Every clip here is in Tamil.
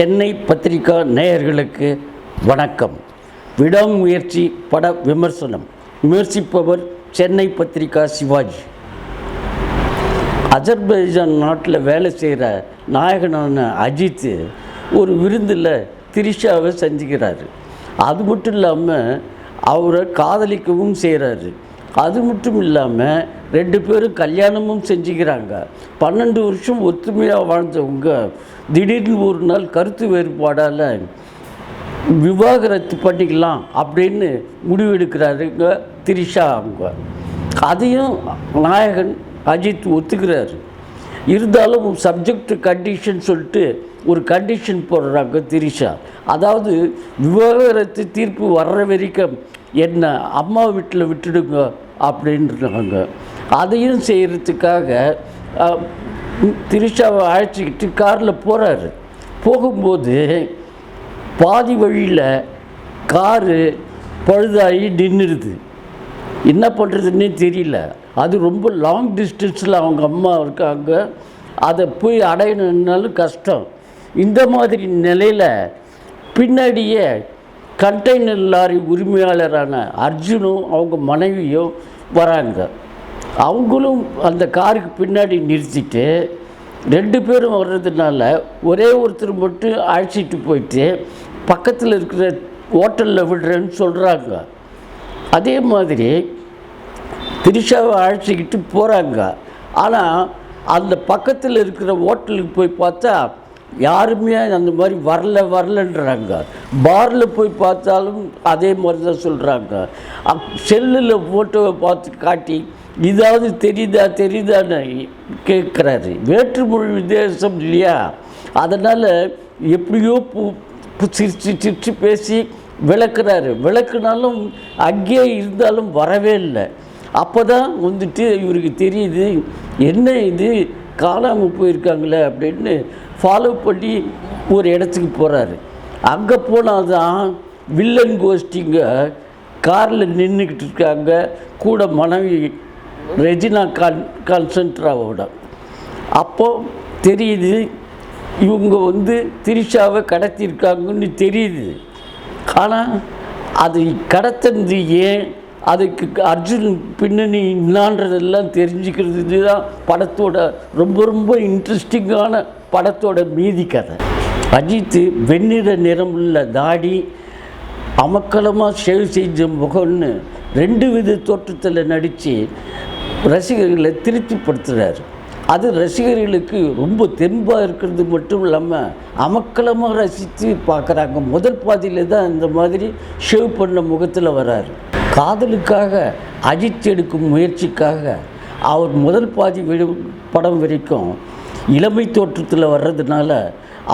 சென்னை பத்திரிகா நேயர்களுக்கு வணக்கம். விடாமுயற்சி பட விமர்சனம். விமர்சிப்பவர் சென்னை பத்திரிகா சிவாஜி. அஜர்பைஜான் நாட்டில் வேலை செய்கிற நாயகனான அஜித் ஒரு விருந்தில் திரிஷாவை சந்திக்கிறாரு. அது மட்டும் இல்லாமல் அவரை காதலிக்கவும் செய்கிறாரு. அது மட்டும் இல்லாமல் 2 பேரும் கல்யாணமும் செஞ்சுக்கிறாங்க. 12 வருஷம் ஒத்துமையாக வாழ்ந்தவங்க திடீர்னு ஒரு நாள் கருத்து வேறுபாடால் விவாகரத்து பண்ணிக்கலாம் அப்படின்னு முடிவெடுக்கிறாருங்க திரிஷா. அவங்க அதையும் நாயகன் அஜித் ஒத்துக்கிறாரு. இருந்தாலும் சப்ஜெக்ட் கண்டிஷன் சொல்லிட்டு ஒரு கண்டிஷன் போடுறாங்க திரிஷா. அதாவது விவாகரத்து தீர்ப்பு வர்ற வரைக்கும் என்ன அம்மா வீட்டில் விட்டுடுங்க அப்படின்றாங்க. அதையும் செய்கிறதுக்காக திரிஷாவை அழைச்சிக்கிட்டு காரில் போகிறாரு. போகும்போது பாதி வழியில் காரு பழுதாகி நின்றுடுது. என்ன பண்ணுறதுன்னே தெரியல. அது ரொம்ப லாங் டிஸ்டன்ஸில் அவங்க அம்மா இருக்காங்க. அதை போய் அடையணுன்னாலும் கஷ்டம். இந்த மாதிரி நிலையில் பின்னாடியே கண்டெய்னர் லாரி உரிமையாளரான அர்ஜுனும் அவங்க மனைவியும் வராங்க. அவங்களும் அந்த காருக்கு பின்னாடி நிறுத்திட்டு 2 பேரும் வர்றதுனால ஒரே ஒருத்தர் மட்டும் அழைச்சிட்டு போயிட்டு பக்கத்தில் இருக்கிற ஹோட்டலில் விடுறேன்னு சொல்கிறாங்க. அதே மாதிரி திரிஷாவை அழைச்சிக்கிட்டு போகிறாங்க. ஆனால் அந்த பக்கத்தில் இருக்கிற ஹோட்டலுக்கு போய் பார்த்தா யாருமே அந்த மாதிரி வரலன்றாங்க. பாரில் போய் பார்த்தாலும் அதே மாதிரி தான் சொல்கிறாங்க. செல்லில் ஃபோட்டோவை பார்த்து காட்டி இதாவது தெரியுதான்னு கேட்குறாரு. வேற்றுமொழி வித்தியாசம் இல்லையா, அதனால் எப்படியோ சிரிச்சு பேசி விளக்குனாலும் அங்கேயே இருந்தாலும் வரவே இல்லை. அப்போ தான் வந்துட்டு இவருக்கு தெரியுது, என்ன இது காணாமல் போயிருக்காங்களே அப்படின்னு ஃபாலோ பண்ணி ஒரு இடத்துக்கு போகிறாரு. அங்கே போனால் தான் வில்லன் கோஷ்டிங்க காரில் நின்றுக்கிட்டு இருக்காங்க. கூட மனைவி ரெஜினா கான்சென்ட்ராவோட. அப்போது தெரியுது இவங்க திரிஷாவை கடத்தியிருக்காங்கன்னு தெரியுது. ஆனால் அது கடத்தினது ஏன், அதுக்கு அர்ஜுன் பின்னணி என்னான்றதெல்லாம் தெரிஞ்சுக்கிறது தான் படத்தோட ரொம்ப இன்ட்ரெஸ்டிங்கான படத்தோட மீதி கதை. அஜித் வெண்ணிற நிறமுள்ள தாடி, அமக்கலமாக ஷேவ் செஞ்ச முகம்னு 2 வித தோற்றத்தில் நடித்து ரசிகர்களை திருப்திப்படுத்துகிறார். அது ரசிகர்களுக்கு ரொம்ப தெம்பாக இருக்கிறது மட்டும் இல்லாமல் அமக்கலமாக ரசித்து பார்க்குறாங்க. முதல் பாதியில் தான் இந்த மாதிரி ஷேவ் பண்ண முகத்தில் வராரு. காதலுக்காக அஜித் எடுக்கும் முயற்சிக்காக அவர் முதல் பாதி படம் வரைக்கும் இளமை தோற்றத்தில் வர்றதுனால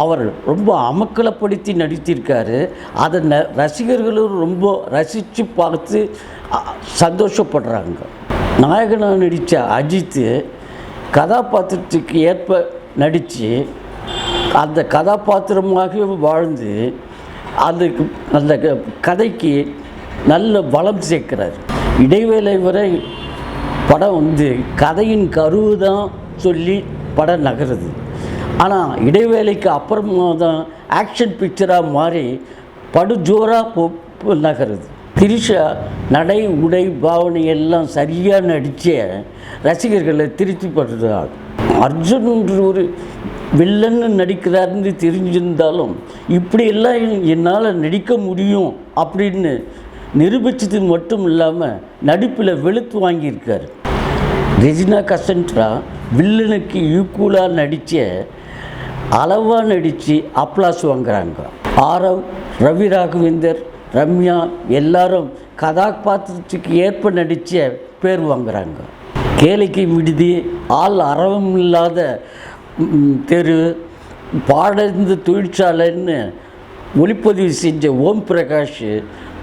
அவர் ரொம்ப அமக்கலப்படுத்தி நடித்திருக்காரு. அதை ரசிகர்களும் ரொம்ப ரசித்து பார்த்து சந்தோஷப்படுறாங்க. நாயகனாக நடித்த அஜித் கதாபாத்திரத்துக்கு ஏற்ப நடித்து அந்த கதாபாத்திரமாகவே வாழ்ந்து அந்த கதைக்கு நல்ல பலம் சேர்க்கிறார். இடைவேளை வரை படம் கதையின் கருவு தான் சொல்லி படம் நகருது. ஆனால் இடைவேளைக்கு அப்புறமா தான் ஆக்ஷன் பிக்சராக மாறி படுஜோராக நகருது. திரிஷா நடை உடை பாவனை எல்லாம் சரியாக நடித்த ரசிகர்களை திருப்திப்படுத்துகிறார். அர்ஜுன் ஒரு வில்லன்னு நடிக்கிறாருன்னு தெரிஞ்சிருந்தாலும் இப்படியெல்லாம் என்னால் நடிக்க முடியும் அப்படின்னு நிரூபித்தது மட்டும் இல்லாமல் நடிப்பில் வெளுத்து வாங்கியிருக்கார். ரெஜினா கசன்ட்ரா வில்லனுக்கு ஈக்குவலாக நடித்த அளவாக நடித்து அப்ளாஸ் வாங்குறாங்க. ஆரவ், ரவி ராகவேந்தர், ரம்யா எல்லாரும் கதாபாத்திரத்துக்கு ஏற்ப நடித்த பேர் வாங்குறாங்க. கேளிக்கை விடுதி, ஆள் அரவம் இல்லாத தெரு, பாடந்த தொழிற்சாலைன்னு ஒளிப்பதிவு செஞ்ச ஓம் பிரகாஷ்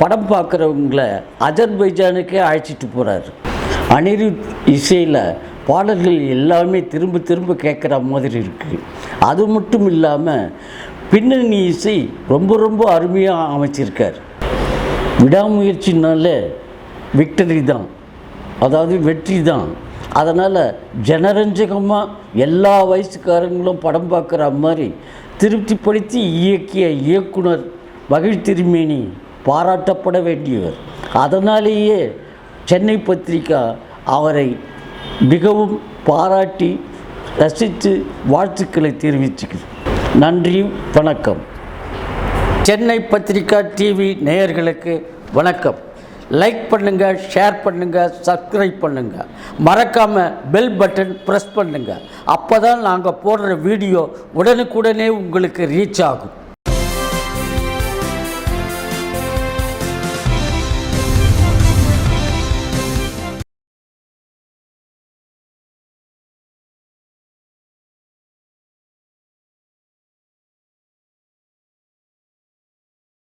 படம் பார்க்குறவங்கள அஜர்பைஜானுக்கே அழைச்சிட்டு போகிறாரு. அனிருத் இசையில் பாடல்கள் எல்லாமே திரும்ப கேட்குற மாதிரி இருக்குது. அது மட்டும் இல்லாமல் பின்னணி இசை ரொம்ப அருமையாக அமைச்சிருக்கார். விடாமுயற்சினால விக்டரி தான், அதாவது வெற்றி தான். அதனால் ஜனரஞ்சகமாக எல்லா வயசுக்காரங்களும் படம் பார்க்குற மாதிரி திருப்திப்படுத்தி இயக்கிய இயக்குனர் மகிழ் திருமேனி பாராட்டப்பட வேண்டியவர். அதனாலேயே சென்னை பத்திரிகா அவரை மிகவும் பாராட்டி ரசித்து வாழ்த்துக்களை தெரிவிச்சுக்கிறேன். நன்றி, வணக்கம். சென்னை பத்திரிகா டிவி நேயர்களுக்கு வணக்கம். லைக் பண்ணுங்கள், ஷேர் பண்ணுங்கள், சப்ஸ்கிரைப் பண்ணுங்கள். மறக்காமல் பெல் பட்டன் ப்ரெஸ் பண்ணுங்கள். அப்போ தான் நாங்கள் போடுற வீடியோ உடனுக்குடனே உங்களுக்கு ரீச் ஆகும்.